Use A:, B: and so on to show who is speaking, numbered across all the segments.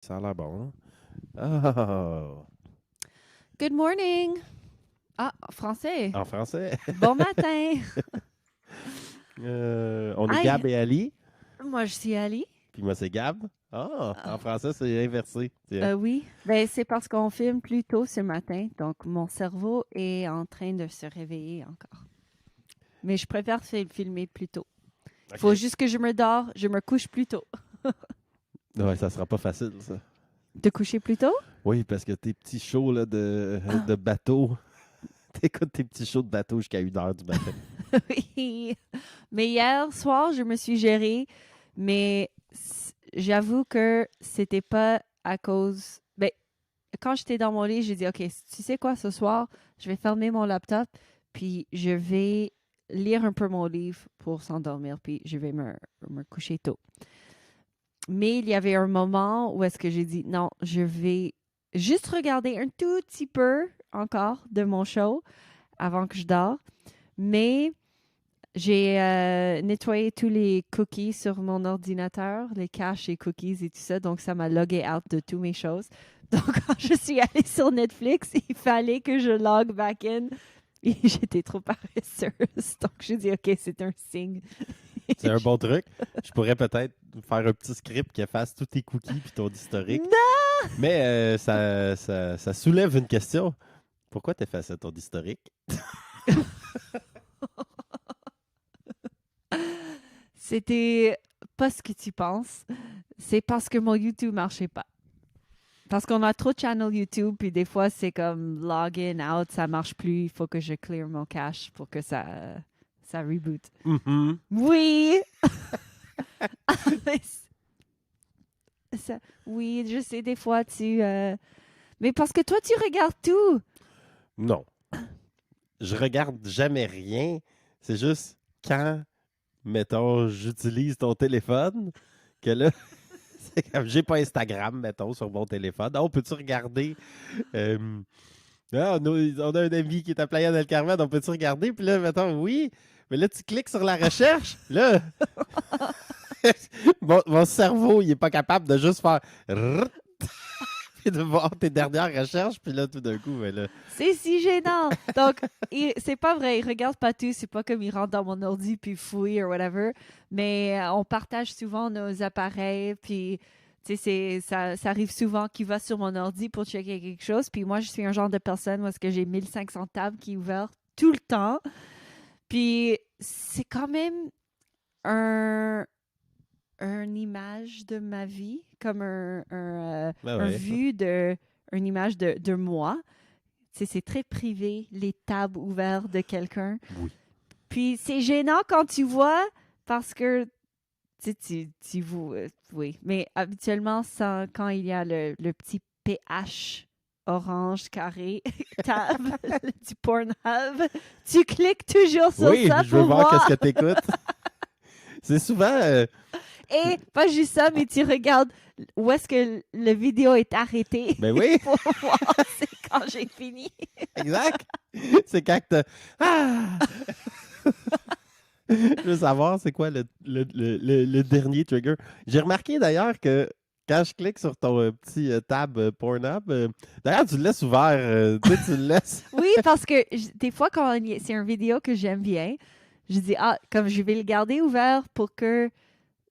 A: Ça a l'air bon, hein? Ah!
B: Good morning! Ah, français.
A: En français.
B: Bon matin!
A: On est
B: Aïe,
A: Gab et Ali,
B: moi je suis Ali.
A: puis moi c'est Gab. Ah, en
B: Ah,
A: français c'est inversé. Tiens.
B: oui, ben c'est parce qu'on filme plus tôt ce matin, donc mon cerveau est en train de se réveiller encore. Mais je préfère filmer plus tôt. Il faut
A: OK.
B: juste que je me couche plus tôt.
A: Ouais, ça sera pas facile, ça.
B: Te coucher plus tôt?
A: Oui, parce que tes petits shows là, de
B: Ah,
A: bateau, t'écoutes tes petits shows de bateau jusqu'à 1 heure du matin.
B: oui. Mais hier soir, je me suis gérée, mais j'avoue que c'était pas à cause. Ben, quand j'étais dans mon lit, j'ai dit, OK, tu sais quoi, ce soir, je vais fermer mon laptop, puis je vais lire un peu mon livre pour s'endormir, puis je vais me coucher tôt. Mais il y avait un moment où est-ce que j'ai dit, non, je vais juste regarder un tout petit peu encore de mon show avant que je dors. Mais j'ai nettoyé tous les cookies sur mon ordinateur, les caches et cookies et tout ça, donc ça m'a logué out de toutes mes choses. Donc quand je suis allée sur Netflix, il fallait que je log back in et j'étais trop paresseuse. Donc j'ai dit OK, c'est un signe.
A: C'est un bon truc. Je pourrais peut-être faire un petit script qui efface tous tes cookies puis ton historique.
B: Non!
A: Mais ça soulève une question. Pourquoi t'effaçais ton historique?
B: C'était pas ce que tu penses. C'est parce que mon YouTube marchait pas. Parce qu'on a trop de channels YouTube, puis des fois, c'est comme login, out, ça marche plus. Il faut que je clear mon cache pour que ça reboot.
A: Mhm.
B: Oui! Oui, je sais, des fois, mais parce que toi, tu regardes tout.
A: Non. Je regarde jamais rien. C'est juste quand, mettons, j'utilise ton téléphone, que là, c'est comme j'ai pas Instagram, mettons, sur mon téléphone. Ah, on peut-tu regarder? euh, on a un ami qui est à Playa del Carmen, on peut-tu regarder? Puis là, mettons, oui. Mais là, tu cliques sur la recherche. Là, mon cerveau, il est pas capable de juste faire rrrt et de voir tes dernières recherches. Puis là, tout d'un coup, ben là.
B: C'est si gênant. Donc, c'est pas vrai, il regarde pas tout. C'est pas comme il rentre dans mon ordi puis fouille ou whatever. Mais on partage souvent nos appareils. Puis, tu sais, ça arrive souvent qu'il va sur mon ordi pour checker quelque chose. Puis moi, je suis un genre de personne où est-ce que j'ai 1500 tables qui sont ouvertes tout le temps. Puis, c'est quand même un, une image de ma vie, comme
A: Ben
B: un
A: ouais.
B: vue une image de moi. Tu sais, c'est très privé, les tables ouvertes de quelqu'un.
A: Oui.
B: Puis c'est gênant quand tu vois, parce que tu vois, oui. Mais habituellement, quand il y a le petit PH orange carré, tab du Pornhub, tu cliques toujours sur
A: Oui,
B: ça
A: je veux
B: pour
A: voir qu'est-ce
B: voir.
A: que t'écoutes. C'est souvent.
B: Et pas juste ça, mais tu regardes où est-ce que la vidéo est arrêtée
A: Ben oui,
B: pour voir c'est quand j'ai fini.
A: exact. C'est quand que t'as. Ah! Je veux savoir, c'est quoi le dernier trigger. J'ai remarqué d'ailleurs que quand je clique sur ton petit tab Pornhub, d'ailleurs, tu le laisses ouvert. Tu sais, tu le laisses.
B: Oui, parce que des fois, quand c'est une vidéo que j'aime bien, je dis, ah, comme je vais le garder ouvert pour que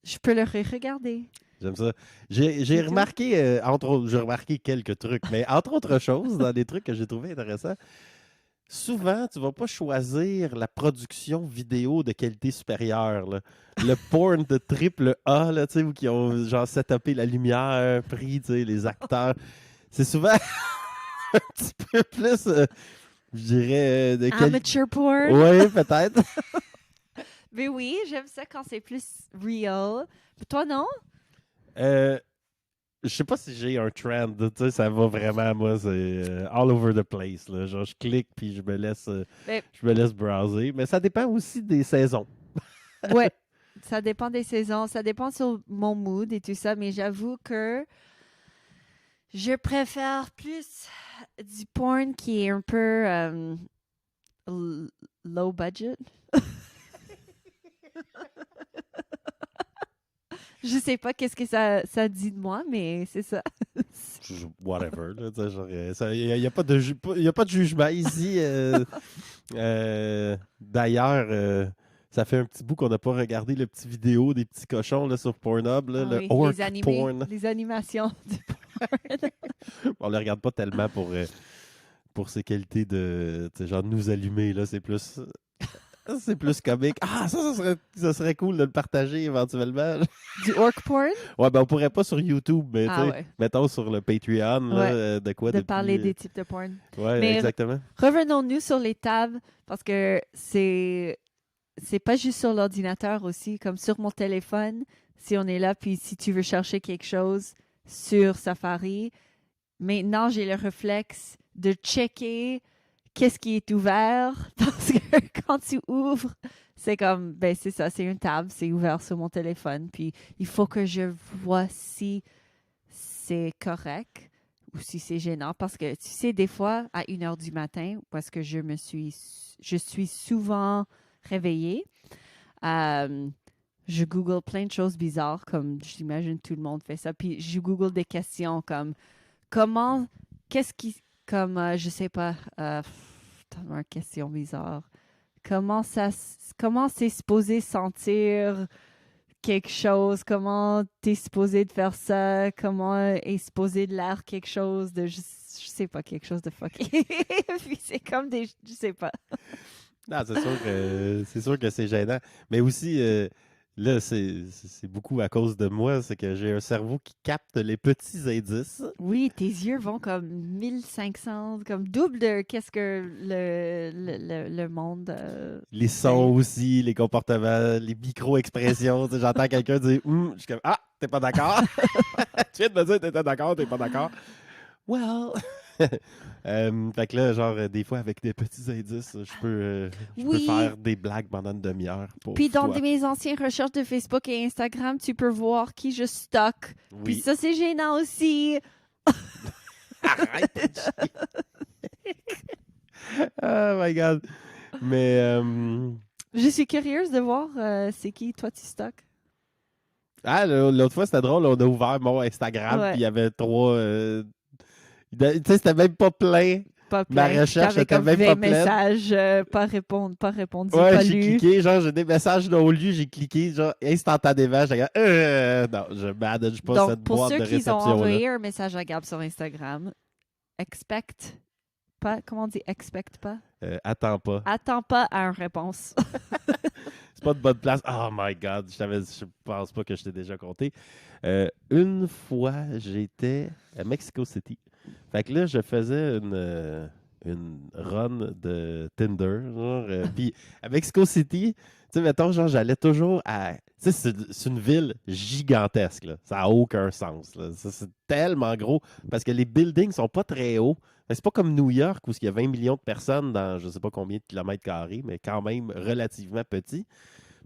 B: je peux le regarder.
A: J'aime ça. J'ai
B: C'est tout.
A: remarqué, entre autres, j'ai remarqué quelques trucs, mais entre autres choses, dans des trucs que j'ai trouvé intéressants, souvent, tu vas pas choisir la production vidéo de qualité supérieure, là. Le porn de triple A, là, tu sais, où qui ont genre setupé la lumière, pris, tu sais, les acteurs. C'est souvent un petit peu plus, je dirais, de qualité.
B: Amateur porn.
A: Oui, peut-être.
B: Mais oui, j'aime ça quand c'est plus real. Toi, non?
A: Euh, je sais pas si j'ai un trend, tu sais, ça va vraiment, moi, c'est all over the place, là. Genre, je clique puis
B: Ben,
A: je me laisse browser, mais ça dépend aussi des saisons.
B: ouais, ça dépend des saisons, ça dépend sur mon mood et tout ça, mais j'avoue que je préfère plus du porn qui est un peu l- low budget. Je sais pas qu'est-ce que ça dit de moi, mais c'est ça.
A: Whatever. Il n'y a, pas de y a pas de jugement ici. D'ailleurs, ça fait un petit bout qu'on n'a pas regardé le petit vidéo des petits cochons là, sur Pornhub, là,
B: Ah
A: le
B: oui,
A: orc
B: les animés,
A: porn.
B: les animations du porn.
A: On ne le regarde pas tellement pour ses qualités de genre nous allumer. Là, c'est plus comique. Ah, ça serait cool de le partager éventuellement.
B: Du orc porn?
A: Ouais, ben on pourrait pas sur YouTube, mais
B: Ah
A: tu sais,
B: ouais.
A: mettons sur le Patreon, là,
B: Ouais.
A: de quoi
B: De
A: de
B: parler
A: plus,
B: des types de porn.
A: Ouais,
B: Mais
A: exactement.
B: revenons-nous sur les tables, parce que c'est pas juste sur l'ordinateur aussi, comme sur mon téléphone, si on est là, puis si tu veux chercher quelque chose sur Safari, maintenant j'ai le réflexe de checker qu'est-ce qui est ouvert, parce que quand tu ouvres, c'est comme, ben c'est ça, c'est une table, c'est ouvert sur mon téléphone, puis il faut que je vois si c'est correct ou si c'est gênant, parce que tu sais, des fois, à 1 heure du matin, parce que je suis souvent réveillée, je Google plein de choses bizarres, comme j'imagine tout le monde fait ça, puis je Google des questions comme comment, qu'est-ce qui, comme, je sais pas, tellement une question bizarre. Comment c'est supposé sentir quelque chose? Comment t'es supposé de faire ça? Comment est supposé de l'air quelque chose de, je sais pas, quelque chose de fucké. Puis c'est comme des, je sais pas.
A: Non, c'est sûr que c'est gênant. Mais aussi, là, c'est beaucoup à cause de moi, c'est que j'ai un cerveau qui capte les petits indices.
B: Oui, tes yeux vont comme 1500, comme double de qu'est-ce que le monde
A: Les sons aussi, les comportements, les micro-expressions. Tu sais, j'entends quelqu'un dire je suis comme ah, t'es pas d'accord? Tu viens de me dire que t'étais d'accord, t'es pas d'accord? Well. Fait que là, genre, des fois, avec des petits indices, je peux
B: Oui.
A: faire des blagues pendant une demi-heure.
B: Puis dans
A: toi.
B: mes anciennes recherches de Facebook et Instagram, tu peux voir qui je stocke. Puis
A: Oui.
B: ça, c'est gênant aussi.
A: Arrête de chier. Oh my God. Mais,
B: Je suis curieuse de voir c'est qui toi tu stockes.
A: l'autre fois, c'était drôle. On a ouvert mon Instagram,
B: Ouais.
A: puis il y avait 3... tu sais, c'était même pas plein.
B: Pas
A: Ma
B: plein.
A: recherche
B: T'avais
A: était
B: comme
A: même
B: 20
A: pas pleine.
B: messages, pas répondu,
A: Ouais,
B: pas
A: j'ai
B: lu.
A: cliqué, genre, j'ai des messages non lus, j'ai cliqué, genre, instantanément, j'ai dit, non, je manage pas
B: Donc,
A: cette
B: pour
A: boîte
B: ceux
A: de
B: qui ont
A: réception-là.
B: envoyé un message à Gab sur Instagram, comment on dit expect pas?
A: Attends pas.
B: Attends pas à une réponse.
A: C'est pas de bonne place. Oh my God, je pense pas que je t'ai déjà compté. Une fois, j'étais à Mexico City. Fait que là, je faisais une run de Tinder. Puis à Mexico City, tu sais, mettons, genre, j'allais toujours à. Tu sais, c'est une ville gigantesque, là. Ça n'a aucun sens, là. C'est tellement gros parce que les buildings sont pas très hauts. C'est pas comme New York où il y a 20 millions de personnes dans je sais pas combien de kilomètres carrés, mais quand même relativement petit.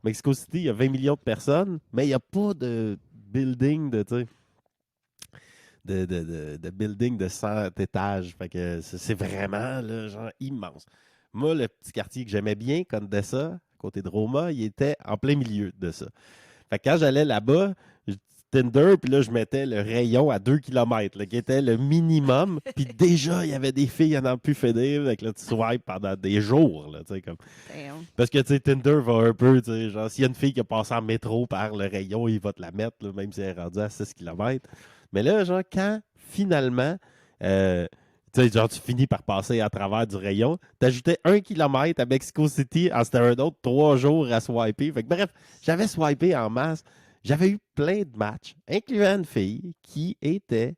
A: Mexico City, il y a 20 millions de personnes, mais il n'y a pas de building de building de 100 étages. Fait que c'est vraiment là, genre immense. Moi, le petit quartier que j'aimais bien, Condessa, à côté de Roma, il était en plein milieu de ça. Fait que quand j'allais là-bas, Tinder, puis là, je mettais le rayon à 2 km, qui était le minimum. Puis déjà, il y avait des filles à n'en plus finir. Avec là, tu swipes pendant des jours. Là, comme...
B: Damn.
A: Parce que, tu sais, Tinder va un peu, tu sais, genre, s'il y a une fille qui a passé en métro par le rayon, il va te la mettre, là, même si elle est rendue à 6 km. Mais là, genre, quand, finalement, tu sais, genre, tu finis par passer à travers du rayon, t'ajoutais 1 km à Mexico City, c'était un autre 3 jours à swiper. Fait que, bref, j'avais swipé en masse. J'avais eu plein de matchs, incluant une fille qui était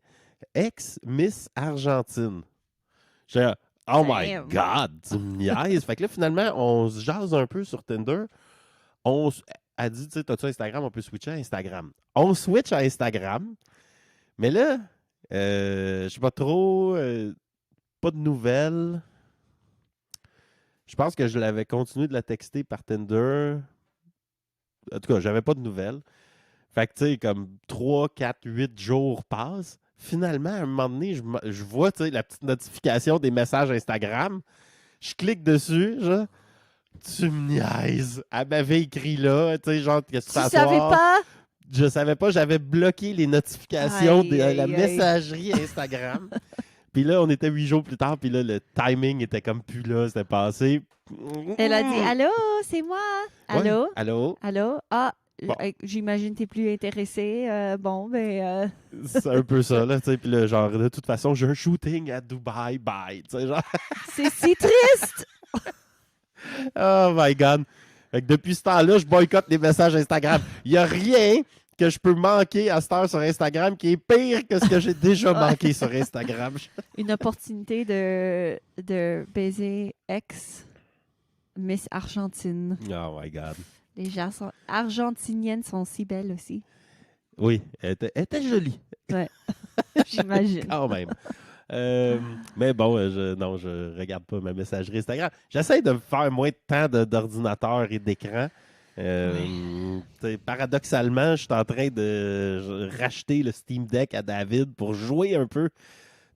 A: ex-Miss Argentine. J'ai oh my
B: Damn.
A: God, tu me niaises. Fait que là, finalement, on se jase un peu sur Tinder. On a dit, tu sais, t'as-tu Instagram? On peut switcher à Instagram. On switch à Instagram. Mais là, je sais pas trop, pas de nouvelles. Je pense que je l'avais continué de la texter par Tinder. En tout cas, j'avais pas de nouvelles. Fait que, tu sais, comme 3, 4, 8 jours passent. Finalement, à un moment donné, je vois, tu sais, la petite notification des messages Instagram. Je clique dessus, genre, tu me niaises. Elle m'avait écrit là, tu sais, genre, qu'est-ce que
B: Tu
A: tu
B: savais pas?
A: je savais pas, j'avais bloqué les notifications
B: Aïe,
A: de la
B: aïe, aïe.
A: messagerie Instagram. Puis là, on était 8 jours plus tard, puis là, le timing était comme plus là, c'était passé.
B: Elle a dit allô, c'est moi.
A: Ouais,
B: Allô,
A: allô?
B: allô. Ah,
A: Bon.
B: j'imagine que t'es plus intéressé. Bon, ben.
A: C'est un peu ça, là, tu sais. Puis là, genre, de toute façon, j'ai un shooting à Dubaï, bye. Tu sais, genre,
B: C'est si triste.
A: oh my God. Fait que depuis ce temps-là, je boycotte les messages Instagram. Il n'y a rien que je peux manquer à cette heure sur Instagram qui est pire que ce que j'ai déjà
B: Ouais.
A: manqué sur Instagram.
B: Une opportunité de baiser ex Miss Argentine.
A: Oh my God.
B: Les gens argentiniennes sont si belles aussi.
A: Oui, elle était jolie,
B: J'imagine.
A: quand même. Mais bon, non, je regarde pas ma messagerie Instagram. J'essaie de me faire moins de temps d'ordinateur et d'écran. Paradoxalement, je suis en train de racheter le Steam Deck à David pour jouer un peu.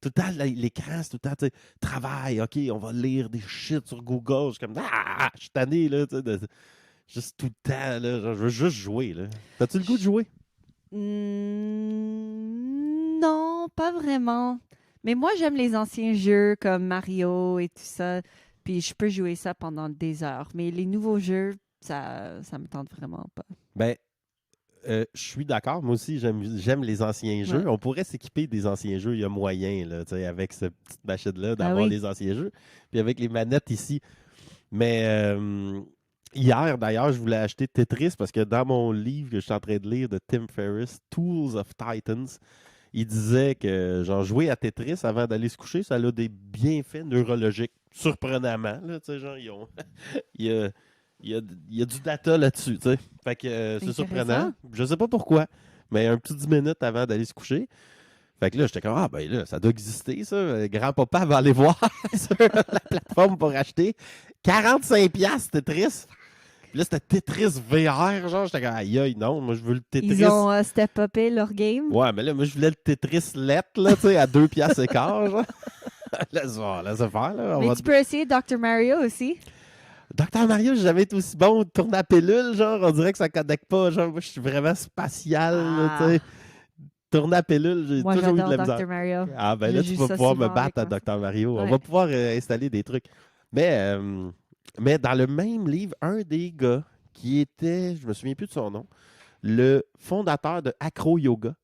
A: Tout le temps, l'écran, c'est tout le temps, tu sais, travail, OK, on va lire des shit sur Google. Je suis comme, je suis tanné, là, tu sais, juste tout le temps, là, genre, je veux juste jouer, là. T'as-tu le goût de jouer?
B: Non, pas vraiment. Mais moi, j'aime les anciens jeux comme Mario et tout ça. Puis je peux jouer ça pendant des heures. Mais les nouveaux jeux, ça me tente vraiment pas.
A: Ben, je suis d'accord. Moi aussi, j'aime les anciens jeux.
B: Ouais.
A: On pourrait s'équiper des anciens jeux. Il y a moyen, là, tu sais, avec cette petite machine-là,
B: Ah
A: d'avoir
B: oui.
A: les anciens jeux. Puis avec les manettes ici. Mais hier, d'ailleurs, je voulais acheter Tetris parce que dans mon livre que je suis en train de lire de Tim Ferriss, Tools of Titans, il disait que genre jouer à Tetris avant d'aller se coucher, ça a des bienfaits neurologiques. Surprenamment, là, tu sais, genre, il y a, il y a du data là-dessus, tu sais. Fait que c'est surprenant.
B: Intéressant.
A: Je sais pas pourquoi, mais un petit 10 minutes avant d'aller se coucher. Fait que là, j'étais comme, ah ben là, ça doit exister, ça. Grand-papa va aller voir sur la plateforme pour acheter 45$ Tetris. Puis là, c'était Tetris VR, genre, j'étais comme, aïe, aïe, non, moi, je veux le Tetris.
B: Ils ont step-upé leur game.
A: Ouais, mais là, moi, je voulais le Tetris lettre, là, tu sais, à 2 piastres et quart, genre. Laisse faire, là.
B: Mais tu peux essayer Dr. Mario aussi.
A: Docteur Mario, j'ai jamais été aussi bon. Tourne à pilule, genre, on dirait que ça connecte pas. Genre, moi, je suis vraiment spatial, là, tu sais. Tourne à pilule, j'ai
B: Moi,
A: toujours eu de
B: j'adore
A: la misère.
B: Dr. Mario.
A: Ah, ben
B: Je
A: là,
B: joue
A: tu vas
B: ça
A: pouvoir me
B: souvent
A: battre à
B: avec ma
A: Dr. Mario. On
B: Ouais.
A: va pouvoir installer des trucs. Mais dans le même livre, un des gars qui était, je me souviens plus de son nom, le fondateur de Acro Yoga,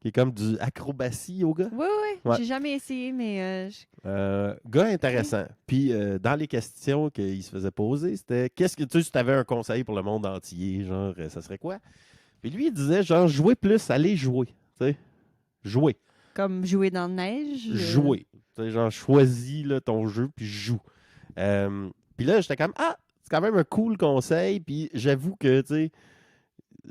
A: qui est comme du acrobatie yoga.
B: Oui, oui.
A: Ouais.
B: J'ai jamais essayé, mais
A: Gars intéressant. Puis dans les questions qu'il se faisait poser, c'était qu'est-ce que si tu avais un conseil pour le monde entier, genre, ça serait quoi? Puis lui, il disait, genre, jouer plus, allez jouer. Tu sais, jouer.
B: comme jouer dans la neige.
A: Jouer. Tu sais, genre, choisis là, ton jeu, puis joue. Puis là, j'étais comme, c'est quand même un cool conseil. Puis j'avoue que, tu sais,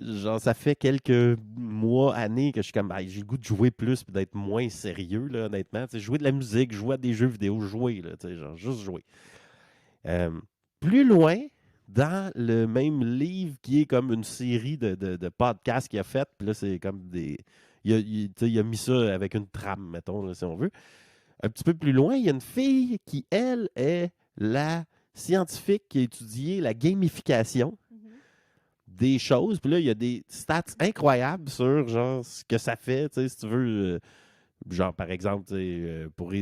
A: genre, ça fait quelques mois, années que je suis comme, j'ai le goût de jouer plus puis d'être moins sérieux, là, honnêtement. Tu sais, jouer de la musique, jouer à des jeux vidéo, jouer, là, tu sais, genre, juste jouer. Plus loin, dans le même livre qui est comme une série de podcasts qu'il a fait, puis là, c'est comme des. Tu sais, il a mis ça avec une trame, mettons, là, si on veut. Un petit peu plus loin, il y a une fille qui, elle, est la scientifique qui a étudié la gamification des choses. Puis là, il y a des stats incroyables sur genre ce que ça fait, tu sais, si tu veux. Genre, par exemple, tu sais, pour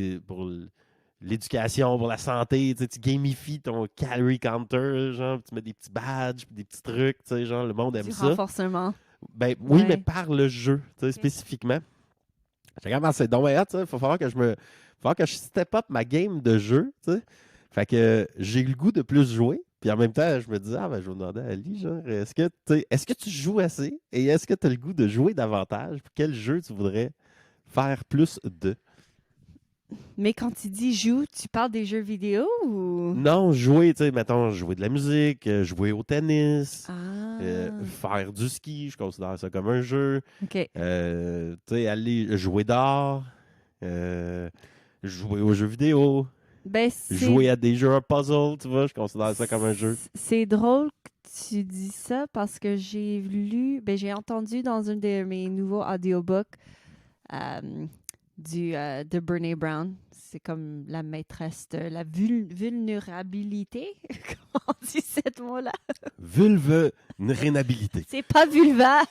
A: l'éducation, pour la santé, tu sais, tu gamifies ton calorie counter, genre, tu mets des petits badges, puis des petits trucs, tu sais, genre, le monde aime
B: Du
A: ça.
B: renforcement.
A: Ben oui,
B: Ouais.
A: mais par le jeu, tu sais, spécifiquement. J'ai quand même c'est donc bien hot, ça. Il va falloir que je step up ma game de jeu, tu sais. Fait que j'ai le goût de plus jouer. Puis en même temps, je me dis, ben, je vais demander à Ali, genre, est-ce que tu joues assez? Et est-ce que tu as le goût de jouer davantage? Puis quel jeu tu voudrais faire plus de?
B: Mais quand tu dis joue, tu parles des jeux vidéo ou.
A: Non, jouer, tu sais, mettons, jouer de la musique, jouer au tennis,
B: Ah.
A: faire du ski, je considère ça comme un jeu.
B: OK.
A: Tu sais, aller jouer dehors, jouer aux jeux vidéo,
B: Ben,
A: jouer à des jeux à puzzle, tu vois, je considère ça comme un jeu.
B: C'est drôle que tu dis ça parce que j'ai entendu dans un de mes nouveaux audiobooks de Brené Brown. C'est comme la maîtresse de la vulnérabilité. Comment on dit ce mot-là?
A: Vulnérabilité.
B: C'est pas vulva,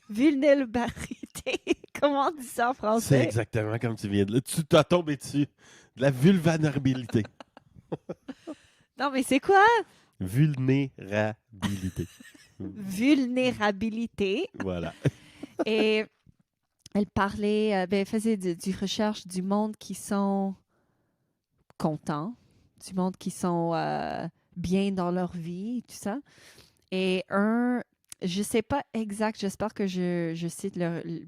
B: vulnérabilité. Comment on dit ça en
A: C'est
B: français?
A: exactement comme tu viens de là. Tu t'as tombé dessus. De la vulnérabilité.
B: Non, mais c'est quoi?
A: Vulnérabilité.
B: Vulnérabilité.
A: Voilà.
B: Et elle parlait, elle faisait du recherche du monde qui sont contents, du monde qui sont bien dans leur vie, tout ça. Et je sais pas exact, j'espère que je cite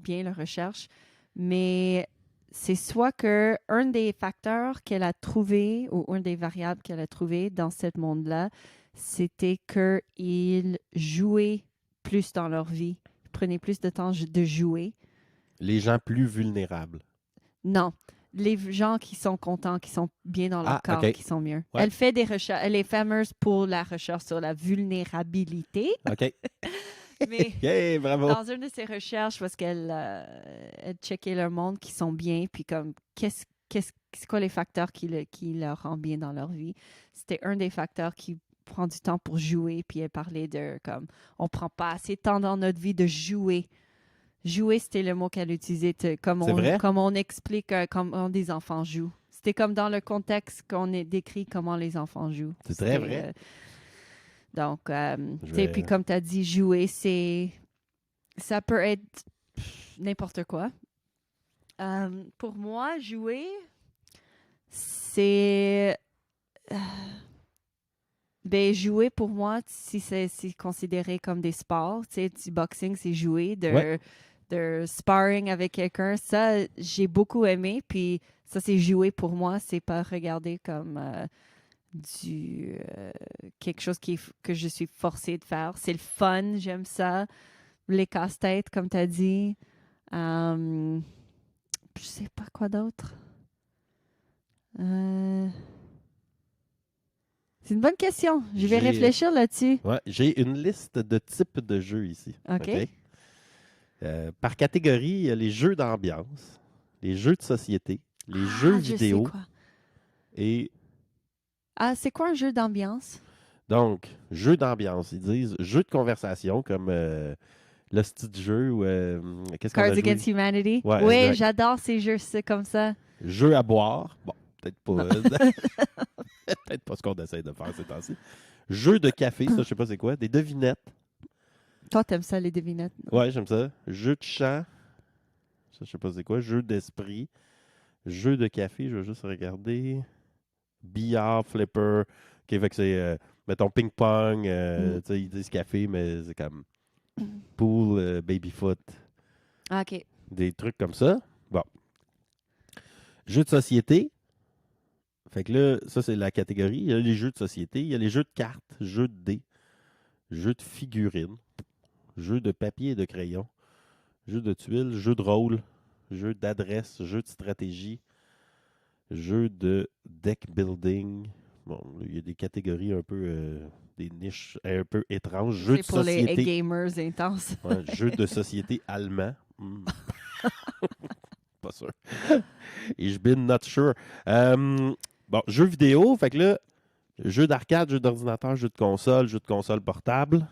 B: bien la recherche, mais c'est soit que un des facteurs qu'elle a trouvé ou une des variables qu'elle a trouvé dans ce monde-là, c'était qu'ils jouaient plus dans leur vie, ils prenaient plus de temps de jouer.
A: Les gens plus vulnérables.
B: Non, les gens qui sont contents, qui sont bien dans leur corps,
A: OK.
B: qui sont mieux.
A: Ouais.
B: Elle fait des recherches, elle est fameuse pour la recherche sur la vulnérabilité,
A: OK.
B: mais
A: Hey, bravo.
B: dans une de ses recherches, parce qu'elle elle checkait le monde qui sont bien, puis comme c'est quoi les facteurs qui leur rendent bien dans leur vie. C'était un des facteurs qui prend du temps pour jouer, puis elle parlait de comme on prend pas assez de temps dans notre vie de jouer. Jouer, c'était le mot qu'elle utilisait, comme
A: C'est vrai?
B: comme on explique comment des enfants jouent. C'était comme dans le contexte qu'on décrit comment les enfants jouent.
A: C'est très
B: C'était,
A: vrai.
B: Donc,
A: Je
B: tu sais,
A: vais-
B: puis comme tu as dit, jouer, ça peut être n'importe quoi. Pour moi, jouer, c'est... Ben, jouer, pour moi, si c'est considéré comme des sports, tu sais, du boxing, c'est jouer,
A: Ouais.
B: de sparring avec quelqu'un, ça, j'ai beaucoup aimé, puis ça, c'est jouer pour moi, c'est pas regarder comme quelque chose que je suis forcée de faire. C'est le fun, j'aime ça. Les casse-têtes, comme tu as dit. Je sais pas quoi d'autre. C'est une bonne question. Je vais
A: J'ai-
B: réfléchir là-dessus.
A: Ouais, j'ai une liste de types de jeux ici.
B: OK.
A: Par catégorie, il y a les jeux d'ambiance, les jeux de société, les jeux
B: Je sais
A: vidéo
B: quoi.
A: et
B: C'est quoi un jeu d'ambiance?
A: donc, jeux d'ambiance. Ils disent jeux de conversation comme le style de jeu ou qu'est-ce qu'on a
B: Cards
A: joué?
B: Against Humanity?
A: Ouais,
B: Oui,
A: exact.
B: j'adore ces jeux comme ça.
A: Jeux à boire. Bon, peut-être pas. Peut-être pas ce qu'on essaie de faire ces temps-ci. Jeux de café, ça, je sais pas c'est quoi. Des devinettes.
B: Toi, t'aimes ça, les devinettes?
A: Ouais, j'aime ça. Jeux de chant. Ça, je sais pas c'est quoi. Jeux d'esprit. Jeux de café, je vais juste regarder. Billard, flipper. OK, fait que c'est, mettons, ping-pong. Tu sais, ils disent café, mais c'est comme pool, baby-foot.
B: OK.
A: Des trucs comme ça. Bon. Jeux de société. Fait que là, ça, c'est la catégorie. Il y a les jeux de société. Il y a les jeux de cartes, jeux de dés, jeux de figurines, jeux de papier et de crayon, jeux de tuiles, jeux de rôle, jeux d'adresse, jeux de stratégie, jeux de deck building. Bon, il y a des catégories un peu, des niches un peu étranges. Jeux de
B: C'est pour les
A: société.
B: gamers intenses.
A: Ouais, jeux de société allemand. Pas sûr. Ich bin not sure. Bon, jeux vidéo, fait que là, jeux d'arcade, jeux d'ordinateur, jeux de console portable,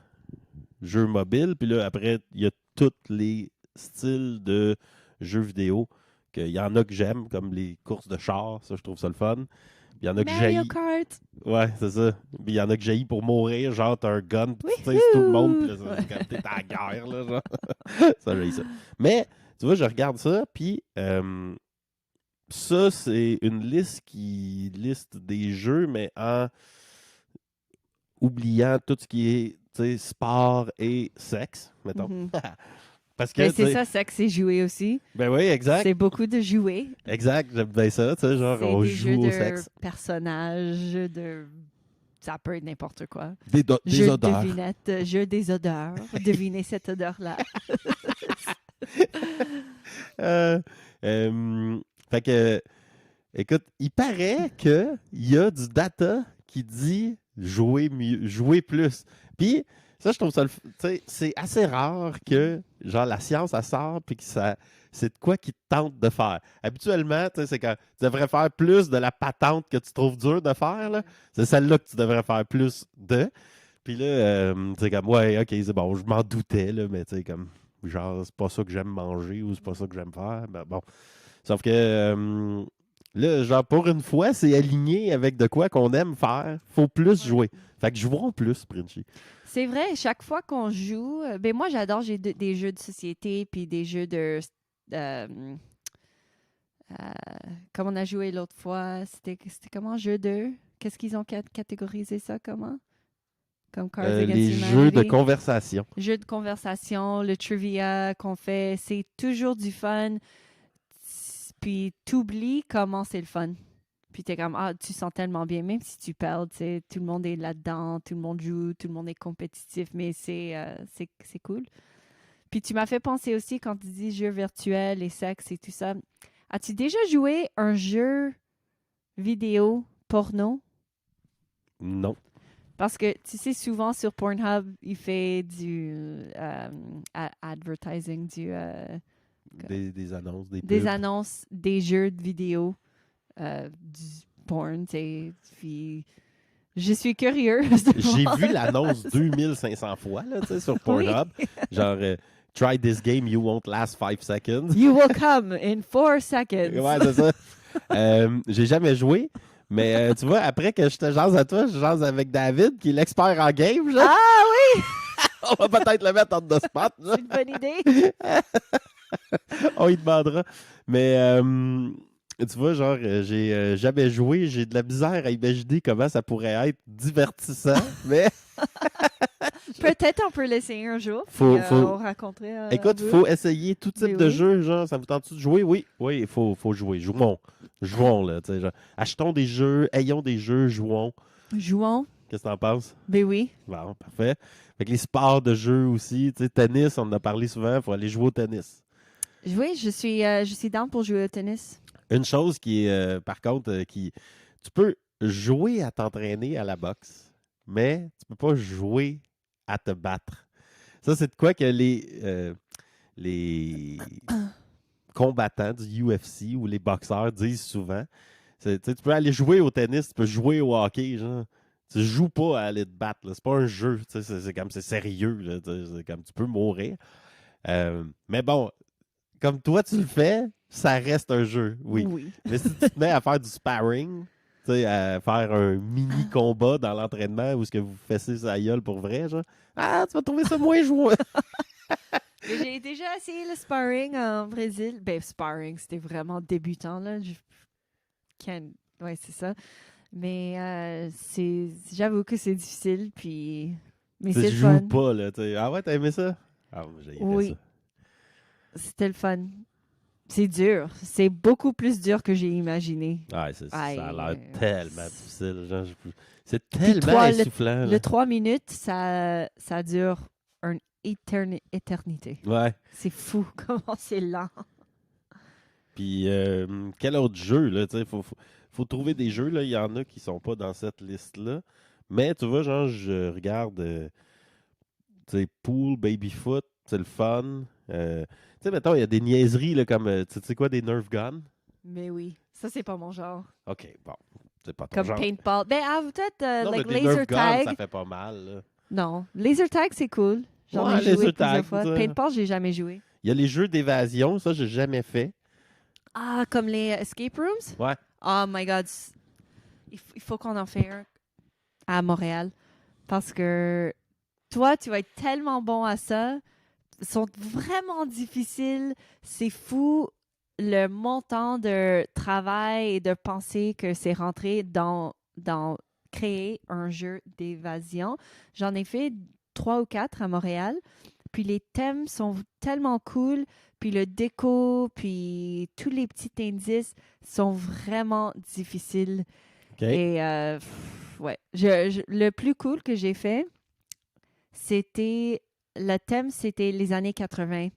A: jeux mobiles, puis là, après, il y a tous les styles de jeux vidéo. Il y en a que j'aime, comme les courses de chars, ça, je trouve ça le fun. Puis il y en a que
B: Mario
A: j'haïs.
B: Kart!
A: Ouais, c'est ça. Puis il y en a que j'haïs pour mourir, genre, t'as un gun, puis tu sais, tout le monde, puis là, c'est comme t'es à la guerre, là, genre. Ça, j'haïs ça. Mais, tu vois, je regarde ça, puis ça, c'est une liste qui liste des jeux, mais en oubliant tout ce qui est, tu sais, sport et sexe, mettons.
B: Mhm.
A: Parce que,
B: Ben,
A: tu sais,
B: c'est ça, c'est que c'est jouer aussi.
A: ben oui, exact.
B: C'est beaucoup de jouer.
A: Exact, j'aime bien ça, tu sais, genre,
B: C'est
A: on
B: des
A: joue
B: jeux
A: au
B: de
A: sexe.
B: personnages, ça peut être n'importe quoi.
A: Des
B: Jeux de
A: odeurs.
B: devinettes, jeux des odeurs. Devinez cette odeur-là.
A: Fait que, écoute, il paraît qu'il y a du data qui dit jouer mieux, jouer plus. Puis, ça, je trouve ça, tu sais, c'est assez rare que, genre, la science, elle sort, puis que ça c'est de quoi qui te tente de faire. Habituellement, tu sais, c'est quand tu devrais faire plus de la patente que tu trouves dur de faire, là. C'est celle-là que tu devrais faire plus de. Puis là, c'est comme, ouais, ok, c'est bon, je m'en doutais, là, mais tu sais, comme, genre, c'est pas ça que j'aime manger ou c'est pas ça que j'aime faire. Ben bon. Sauf que, là, genre, pour une fois, c'est aligné avec de quoi qu'on aime faire. Faut plus jouer. Fait que jouons plus, Princi.
B: C'est vrai, chaque fois qu'on joue, ben moi j'adore des jeux de société puis des jeux euh, comme on a joué l'autre fois, c'était comment jeu 2? Qu'est-ce qu'ils ont catégorisé ça comment? Comme Cards Against
A: Les jeux de
B: Humanity.
A: conversation.
B: Jeux de conversation, le trivia qu'on fait, c'est toujours du fun. Puis t'oublies comment c'est le fun. Puis t'es comme, ah, tu sens tellement bien, même si tu perds, tu sais, tout le monde est là-dedans, tout le monde joue, tout le monde est compétitif, mais c'est cool. Puis tu m'as fait penser aussi quand tu dis jeux virtuels et sexe et tout ça. As-tu déjà joué un jeu vidéo porno?
A: Non.
B: Parce que tu sais, souvent sur Pornhub, il fait du advertising,
A: Des annonces, des
B: des
A: pubs.
B: annonces des jeux de vidéo, du porn, tu sais. Puis je suis curieuse.
A: J'ai vu l'annonce 2500 fois là, tu sais, sur Pornhub. Genre, try this game, you won't last 5 seconds.
B: You will come in 4 seconds.
A: Ouais, c'est ça. J'ai jamais joué, mais tu vois, après que je te jase à toi, je jase avec David, qui est l'expert en game. Genre.
B: Ah oui!
A: On va peut-être le mettre en the spot. Là.
B: C'est une bonne idée.
A: On y demandera. Mais tu vois, genre, j'ai jamais joué. J'ai de la misère à imaginer comment ça pourrait être divertissant. Mais
B: Peut-être on peut l'essayer un jour.
A: Faut-
B: Puis,
A: faut-
B: on raconterait.
A: écoute, il faut essayer tout type
B: Mais
A: de
B: oui.
A: jeu. Genre, ça vous tente-tu de jouer? Oui, oui, il faut jouer. Jouons. Jouons, là. Tu sais, genre, achetons des jeux, ayons des jeux, jouons.
B: Jouons.
A: Qu'est-ce que t'en penses?
B: Ben oui.
A: Bon, parfait. Fait que les sports de jeu aussi, tu sais, tennis, on en a parlé souvent, il faut aller jouer au tennis.
B: Oui, je suis down pour jouer au tennis.
A: Une chose qui est, par contre, tu peux jouer à t'entraîner à la boxe, mais tu peux pas jouer à te battre. Ça, c'est de quoi que les combattants du UFC ou les boxeurs disent souvent. Tu sais, tu peux aller jouer au tennis, tu peux jouer au hockey, genre. Tu joues pas à aller te battre, là. C'est pas un jeu, tu sais, c'est comme c'est sérieux, là, tu sais, c'est comme tu peux mourir. Mais bon, comme toi tu le fais, ça reste un jeu, oui. Mais si tu te mets à faire du sparring, tu sais, à faire un mini combat dans l'entraînement où ce que vous fessez sa gueule pour vrai, genre, ah, tu vas trouver ça moins joueur.
B: J'ai déjà essayé le sparring en Brésil. Ben, sparring, c'était vraiment débutant, là. Ouais, c'est ça. Mais j'avoue que c'est difficile, puis... Mais
A: Tu
B: c'est le
A: joues
B: fun.
A: pas, là. Tu sais. Ah ouais, t'as aimé ça? Ah, moi, j'ai aimé
B: Oui.
A: ça.
B: C'était le fun. C'est dur. C'est beaucoup plus dur que j'ai imaginé.
A: Ouais, ça a l'air
B: Aïe.
A: tellement difficile. Genre, c'est
B: Puis
A: tellement essoufflant.
B: Le 3 minutes, ça dure une éternité.
A: Ouais.
B: C'est fou comment c'est lent.
A: Puis, quel autre jeu, là? Tu sais, faut trouver des jeux, là. Il y en a qui sont pas dans cette liste-là. Mais, tu vois, genre, je regarde, tu sais, Pool, Babyfoot, c'est le fun. Tu sais, mettons, il y a des niaiseries, là, comme, tu sais quoi, des Nerf Guns?
B: Mais oui, ça, c'est pas mon genre.
A: OK, bon. C'est pas ton
B: Comme
A: genre.
B: paintball. Ben, peut-être
A: Non,
B: like
A: mais des
B: laser
A: Nerf Guns,
B: tag.
A: ça fait pas mal, là.
B: Non, laser tag, c'est cool. J'en
A: Ouais,
B: ai joué
A: laser
B: plusieurs
A: tag,
B: fois.
A: ça.
B: Paintball, j'ai jamais joué.
A: Il y a les jeux d'évasion, ça, j'ai jamais fait.
B: Ah, comme les escape rooms?
A: Ouais.
B: Oh my God. Il faut qu'on en fait un à Montréal. Parce que toi, tu vas être tellement bon à ça. Ils sont vraiment difficiles. C'est fou le montant de travail et de pensée que c'est rentré dans créer un jeu d'évasion. J'en ai fait 3 ou 4 à Montréal. Puis les thèmes sont tellement cool. Puis le déco, puis tous les petits indices sont vraiment difficiles.
A: OK.
B: Et ouais, le plus cool que j'ai fait, le thème, c'était les années 80.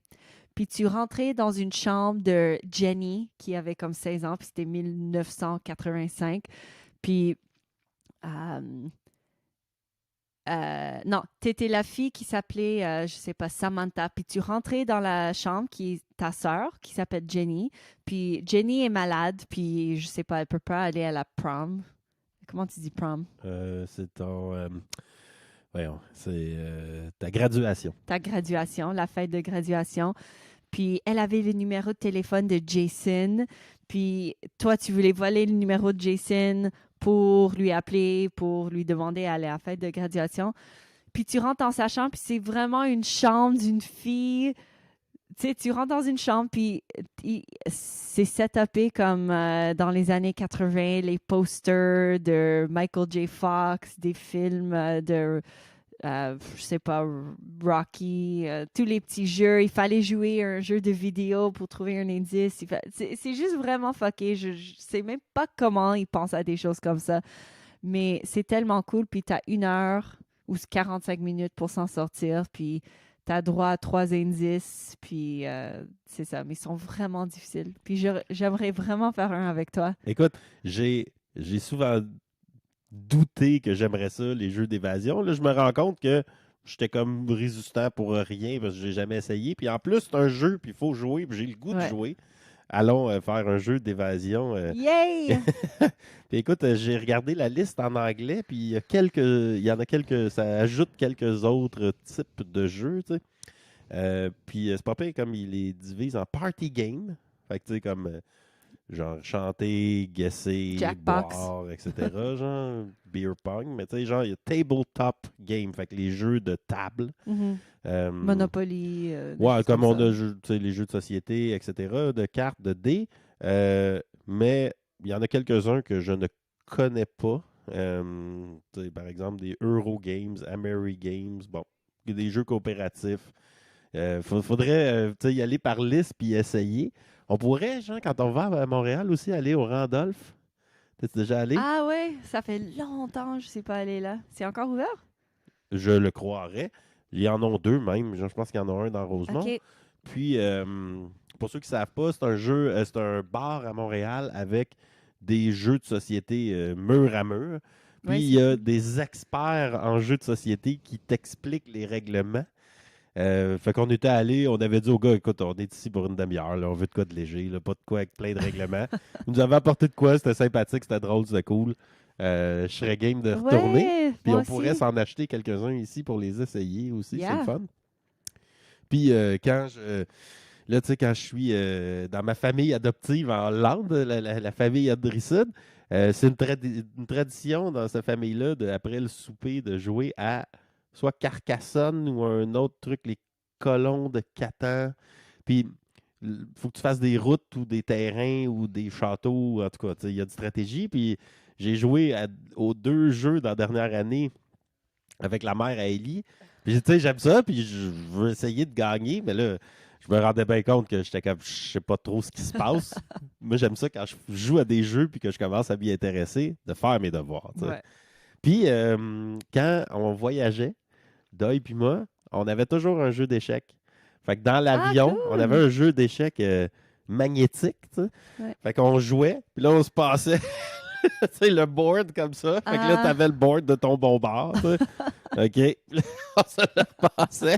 B: Puis tu rentrais dans une chambre de Jenny, qui avait comme 16 ans, puis c'était 1985. Puis non, t'étais la fille qui s'appelait, je sais pas, Samantha. Puis tu rentrais dans la chambre qui est ta sœur, qui s'appelle Jenny. Puis Jenny est malade, puis je sais pas, elle peut pas aller à la prom. Comment tu dis prom?
A: C'est ton... voyons, c'est ta graduation.
B: Ta graduation, la fête de graduation. Puis elle avait le numéro de téléphone de Jason. Puis toi, tu voulais voler le numéro de Jason pour lui appeler, pour lui demander à aller à la fête de graduation. Puis tu rentres dans sa chambre, puis c'est vraiment une chambre d'une fille. Tu sais, tu rentres dans une chambre, puis c'est setupé comme dans les années 80, les posters de Michael J. Fox, des films je sais pas, Rocky, tous les petits jeux. Il fallait jouer un jeu de vidéo pour trouver un indice. C'est juste vraiment fucké. Je sais même pas comment ils pensent à des choses comme ça. Mais c'est tellement cool. Puis t'as 1 heure ou 45 minutes pour s'en sortir. Puis t'as droit à 3 indices. Puis c'est ça. Mais ils sont vraiment difficiles. Puis j'aimerais vraiment faire un avec toi.
A: Écoute, j'ai souvent douté que j'aimerais ça, les jeux d'évasion. Là, je me rends compte que j'étais comme résistant pour rien parce que j'ai jamais essayé. Puis en plus, c'est un jeu, puis il faut jouer, puis j'ai le goût de
B: Ouais.
A: jouer. Allons faire un jeu d'évasion.
B: Yay!
A: Puis écoute, j'ai regardé la liste en anglais, puis il y en a quelques, ça ajoute quelques autres types de jeux, tu sais. Puis c'est pas pire comme il les divise en party game. Fait que tu sais, comme genre chanter, guesser,
B: Jackbox.
A: boire, etc. genre beer pong. Mais tu sais, genre, il y a tabletop game, fait que les jeux de table.
B: Mhm.
A: Euh,
B: Monopoly. Des
A: Ouais,
B: choses
A: comme
B: comme
A: on
B: ça.
A: a les jeux de société, etc., de cartes, de dés. Mais il y en a quelques-uns que je ne connais pas. Tu sais, par exemple, des Eurogames, Amerigames, bon, des jeux coopératifs. Faudrait tu sais, y aller par liste puis essayer. On pourrait, genre, quand on va à Montréal aussi, aller au Randolph. T'es déjà allé?
B: Ah ouais, ça fait longtemps que je ne suis pas allée là. C'est encore ouvert?
A: Je le croirais. Il y en a deux même. Genre, je pense qu'il y en a un dans Rosemont.
B: OK.
A: Puis, pour ceux qui ne savent pas, c'est un jeu, c'est un bar à Montréal avec des jeux de société mur à mur. Puis,
B: Ouais,
A: il
B: c'est
A: y a
B: cool.
A: des experts en jeux de société qui t'expliquent les règlements. Fait qu'on était allé, on avait dit au gars, écoute, on est ici pour une demi-heure, là, on veut de quoi de léger, là, pas de quoi avec plein de règlements. Il nous avait apporté de quoi, c'était sympathique, c'était drôle, c'était cool. Je serais game de retourner.
B: Ouais,
A: Puis
B: moi
A: on pourrait
B: aussi.
A: s'en acheter quelques-uns ici pour les essayer aussi, c'est le
B: Yeah.
A: fun. Puis là, tu sais, quand je suis dans ma famille adoptive en Hollande, la famille Andriessen, c'est une tradition dans cette famille-là, après le souper, de jouer à soit Carcassonne ou un autre truc, les colons de Catan. Puis, il faut que tu fasses des routes ou des terrains ou des châteaux. En tout cas, tu sais, il y a une stratégie. Puis, j'ai joué aux deux jeux dans la dernière année avec la mère à Ellie. Puis, tu sais, j'aime ça, puis je veux essayer de gagner, mais là, je me rendais bien compte que j'étais comme, je sais pas trop ce qui se passe. Moi, j'aime ça quand je joue à des jeux puis que je commence à m'y intéresser, de faire mes devoirs, tu sais.
B: Ouais.
A: Puis, quand on voyageait, Doyle puis moi, on avait toujours un jeu d'échecs. Fait que dans
B: Ah,
A: l'avion, on avait
B: cool.
A: un jeu d'échecs magnétique, tu sais.
B: Ouais.
A: Fait qu'on jouait, puis là, on se passait tu sais, le board comme ça. Fait que là,
B: Ah,
A: t'avais le board de ton bon bord, tu sais. OK. On se le repassait.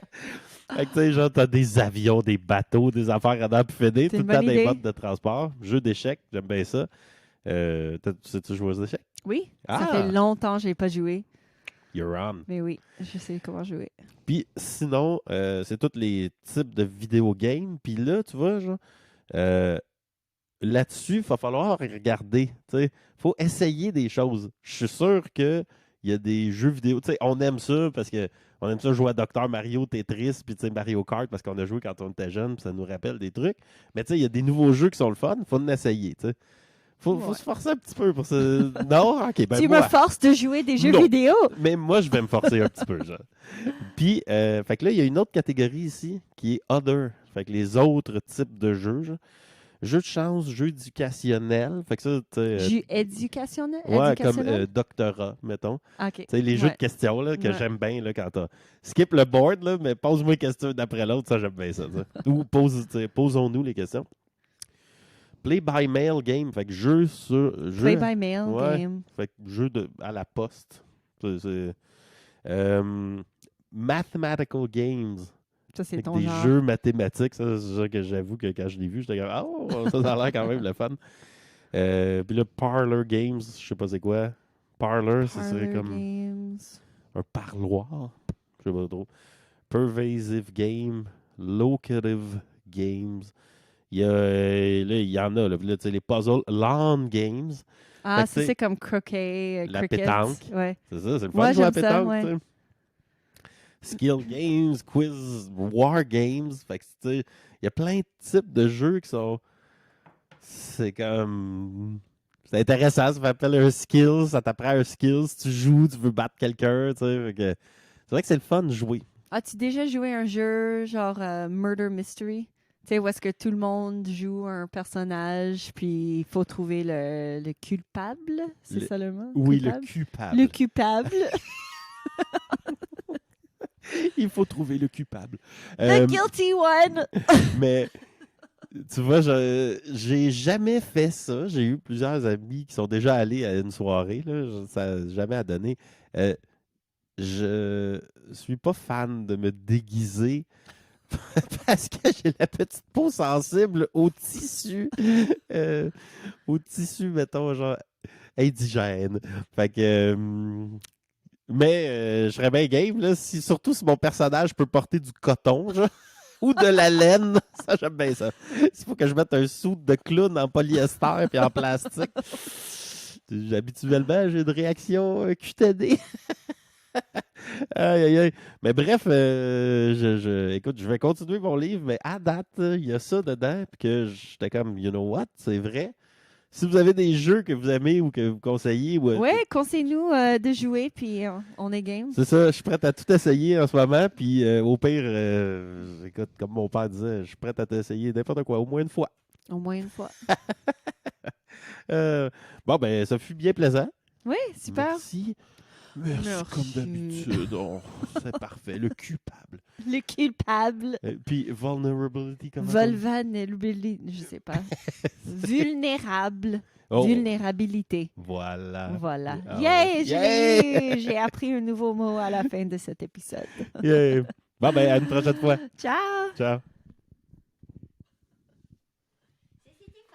A: Fait que, tu sais, genre, t'as des avions, des bateaux, des affaires à dents puis finir,
B: c'est
A: tout
B: une
A: le temps
B: bonne
A: des
B: idée.
A: modes de transport. Jeu d'échecs, j'aime bien ça. Sais-tu jouer aux échecs?
B: Oui, ça fait
A: Ah!
B: longtemps que je n'ai pas joué.
A: You're on.
B: Mais oui, je sais comment jouer.
A: Puis sinon, c'est tous les types de vidéo games. Puis là, tu vois, genre, euh, là-dessus, il va falloir regarder. Il faut essayer des choses. Je suis sûr qu'il y a des jeux vidéo. Tu sais, on aime ça parce que on aime ça jouer à Docteur Mario, Tetris, puis tu sais, Mario Kart parce qu'on a joué quand on était jeune, puis ça nous rappelle des trucs. Mais tu sais, il y a des nouveaux jeux qui sont le fun. Il faut en essayer. Tu sais. Faut
B: Ouais.
A: se forcer un petit peu pour ça. Non? Ok, ben
B: Tu me
A: moi.
B: forces de jouer des jeux
A: Non.
B: vidéo.
A: Mais moi, je vais me forcer un petit peu, genre. Puis, fait que là, il y a une autre catégorie ici qui est Other. Fait que les autres types de jeux, genre. Jeux de chance, jeux éducationnels. Fait que ça, tu sais,
B: Jeux éducationnel?
A: ouais, comme
B: Éducationnel?
A: doctorat, mettons.
B: OK.
A: Tu sais, les jeux de
B: Ouais.
A: questions, là, que
B: Ouais.
A: j'aime bien, là, quand t'as... Skip le board, là, mais pose-moi une question d'après l'autre, ça, j'aime bien ça. Ou posons-nous les questions. Play by mail game, fait que jeu sur...
B: Play
A: Jeu,
B: by mail
A: ouais,
B: game.
A: fait que jeu à la poste. C'est Mathematical Games.
B: Ça, c'est
A: Avec
B: ton
A: des
B: genre.
A: jeux mathématiques. Ça, c'est ça que j'avoue que quand je l'ai vu, j'étais comme, oh, ça a l'air quand même le fun. Puis là, Parlor Games, je sais pas c'est quoi. Parlor, ce serait
B: Parlor
A: comme
B: Games.
A: un parloir. Je sais pas trop. Pervasive Game, Locative Games. Là, il y en a. Là, tu sais, les puzzles, Lawn Games.
B: Ah,
A: Fait que,
B: ça,
A: tu sais,
B: c'est comme croquet,
A: la
B: cricket.
A: pétanque.
B: Ouais.
A: C'est ça, c'est le fun
B: Moi,
A: de jouer à la
B: j'aime ça,
A: pétanque.
B: ouais.
A: Tu sais. Skill Games, Quiz, War Games. Fait que, tu sais, il y a plein de types de jeux qui sont. C'est comme. C'est intéressant, ça m'appelle un skill, ça t'apprend un skill. Si tu joues, tu veux battre quelqu'un, tu sais. Fait que c'est vrai que c'est le fun de jouer.
B: As-tu déjà joué un jeu genre Murder Mystery? Tu sais, où est-ce que tout le monde joue un personnage, puis il faut trouver le culpable? C'est
A: Le-
B: ça le mot?
A: Oui,
B: Culpable?
A: le coupable.
B: Le culpable.
A: Il faut trouver le coupable.
B: The guilty one!
A: Mais tu vois, j'ai jamais fait ça. J'ai eu plusieurs amis qui sont déjà allés à une soirée. Là, ça n'a jamais à donner. Je suis pas fan de me déguiser parce que j'ai la petite peau sensible au tissu, mettons, genre indigène. Fait que, mais je serais bien game, là, surtout si mon personnage peut porter du coton, genre, ou de la laine. Ça, j'aime bien ça. Il faut que je mette un sou de clown en polyester puis en plastique. Habituellement, j'ai une réaction cutanée. Aïe, aïe, aïe. Mais bref, écoute, je vais continuer mon livre, mais à date, il y a ça dedans, puis que j'étais comme, you know what, c'est vrai. Si vous avez des jeux que vous aimez ou que vous conseillez,
B: Ouais, conseille-nous de jouer, puis on est game.
A: c'est ça, je suis prêt à tout essayer en ce moment, puis au pire, écoute, comme mon père disait, je suis prêt à t'essayer n'importe quoi, au moins une fois.
B: Au moins une fois.
A: Bon, ben, ça fut bien plaisant.
B: Oui, super.
A: Merci. Merci, comme
B: Merci.
A: d'habitude. Oh, c'est parfait. Le coupable.
B: Le culpable.
A: Puis vulnerability, comment
B: Vulnerabilité, je sais pas. Vulnérable.
A: Oh,
B: Vulnérabilité.
A: voilà.
B: Voilà.
A: Ah
B: Yay,
A: ouais.
B: je
A: Yay!
B: l'ai eu. J'ai appris un nouveau mot à la fin de cet épisode.
A: Yeah. Bon, ben, à une prochaine fois.
B: Ciao!
A: Ciao.